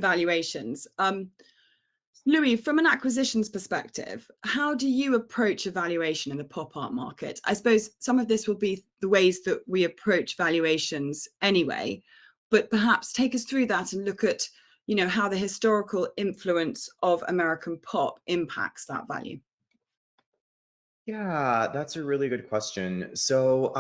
Valuations. Louis, from an acquisitions perspective, how do you approach a valuation in the pop art market? I suppose some of this will be the ways that we approach valuations anyway, but perhaps take us through that and look at, how the historical influence of American pop impacts that value. Yeah, that's a really good question. So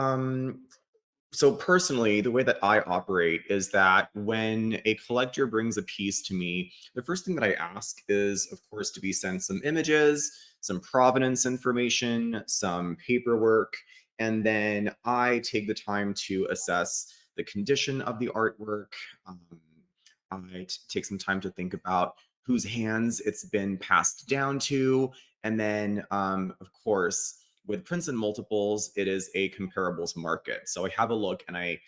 personally, the way that I operate is that when a collector brings a piece to me, the first thing that I ask is, of course, to be sent some images, some provenance information, some paperwork, and then I take the time to assess the condition of the artwork. Um, take some time to think about whose hands it's been passed down to, and then, of course, with prints and multiples, it is a comparables market. So I have a look and I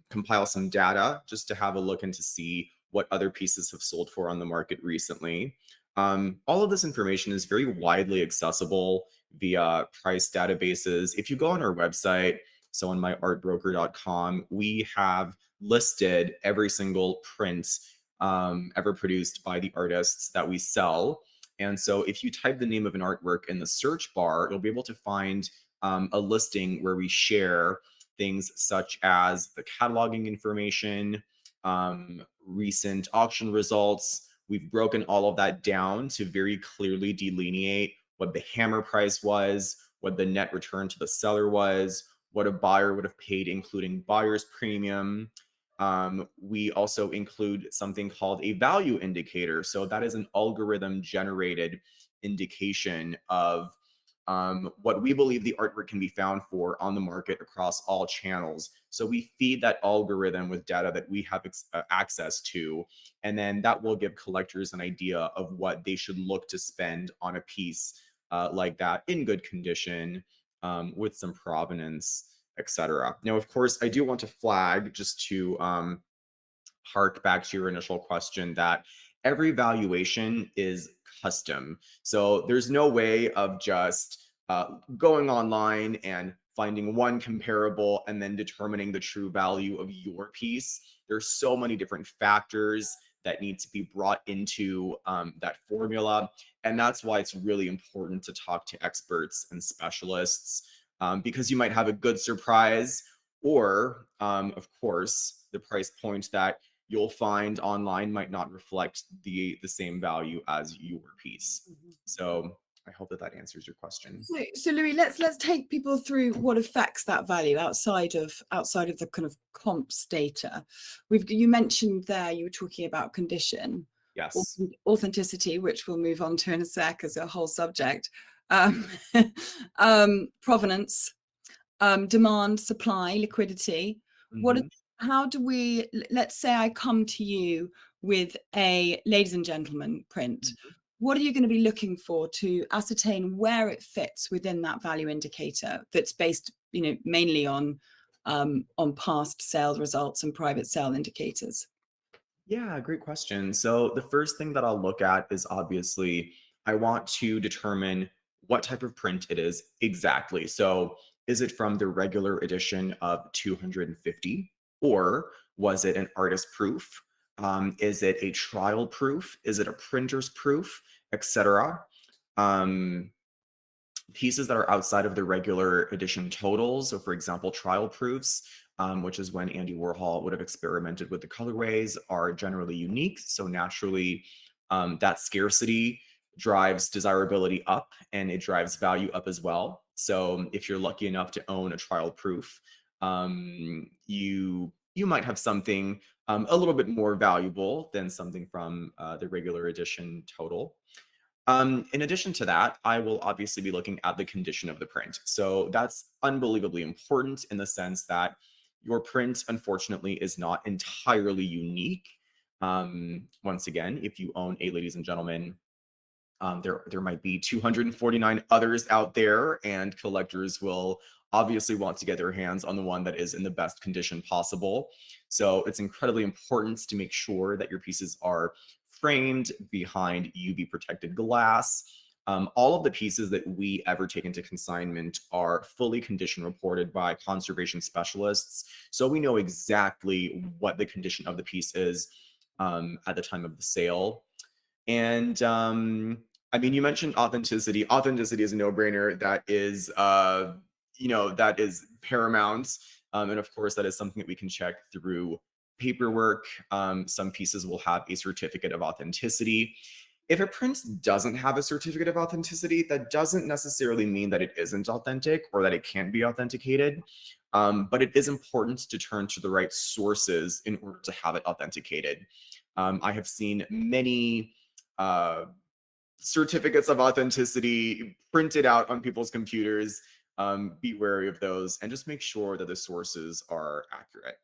compile some data just to have a look and to see what other pieces have sold for on the market recently. All of this information is very widely accessible via price databases. If you go on our website, so on myartbroker.com, we have listed every single print ever produced by the artists that we sell. And so if you type the name of an artwork in the search bar, you'll be able to find a listing where we share things such as the cataloging information, recent auction results. We've broken all of that down to very clearly delineate what the hammer price was, what the net return to the seller was, what a buyer would have paid, including buyer's premium. We also include something called a value indicator. So that is an algorithm generated indication of what we believe the artwork can be found for on the market across all channels. So we feed that algorithm with data that we have access to, and then that will give collectors an idea of what they should look to spend on a piece like that in good condition, with some provenance, etc. Now, of course, I do want to flag, just to hark back to your initial question, that every valuation is custom. So there's no way of just going online and finding one comparable and then determining the true value of your piece. There's so many different factors that need to be brought into that formula. And that's why it's really important to talk to experts and specialists, because you might have a good surprise, or, of course, the price point that you'll find online might not reflect the same value as your piece. So I hope that that answers your question. So Louis, let's take people through what affects that value outside of the kind of comps data. You mentioned there, you were talking about condition, Yes. authenticity, which we'll move on to in a sec as a whole subject, provenance, demand, supply, liquidity. What? Mhm. How do we? Let's say I come to you with a ladies and gentlemen print. What are you going to be looking for to ascertain where it fits within that value indicator that's based, mainly on past sales results and private sale indicators? Yeah, great question. So the first thing that I'll look at is, obviously, I want to determine what type of print it is exactly. So is it from the regular edition of 250, or was it an artist proof? Is it a trial proof? Is it a printer's proof, etc.? Um, Pieces that are outside of the regular edition totals. So, for example, trial proofs, which is when Andy Warhol would have experimented with the colorways, are generally unique. So naturally, that scarcity drives desirability up and it drives value up as well. So if you're lucky enough to own a trial proof, you might have something a little bit more valuable than something from the regular edition total. In addition to that, I will obviously be looking at the condition of the print. So that's unbelievably important in the sense that your print, unfortunately, is not entirely unique. Once again, if you own a ladies and gentlemen, there might be 249 others out there, and collectors will obviously want to get their hands on the one that is in the best condition possible. So it's incredibly important to make sure that your pieces are framed behind UV protected glass. All of the pieces that we ever take into consignment are fully condition reported by conservation specialists. So we know exactly what the condition of the piece is. at the time of the sale. And I mean, you mentioned authenticity. Authenticity is a no-brainer. That is, that is paramount. And of course, that is something that we can check through paperwork. Some pieces will have a certificate of authenticity. If a print doesn't have a certificate of authenticity, that doesn't necessarily mean that it isn't authentic or that it can't be authenticated. But it is important to turn to the right sources in order to have it authenticated. I have seen many uh, certificates of authenticity printed out on people's computers. Be wary of those and just make sure that the sources are accurate.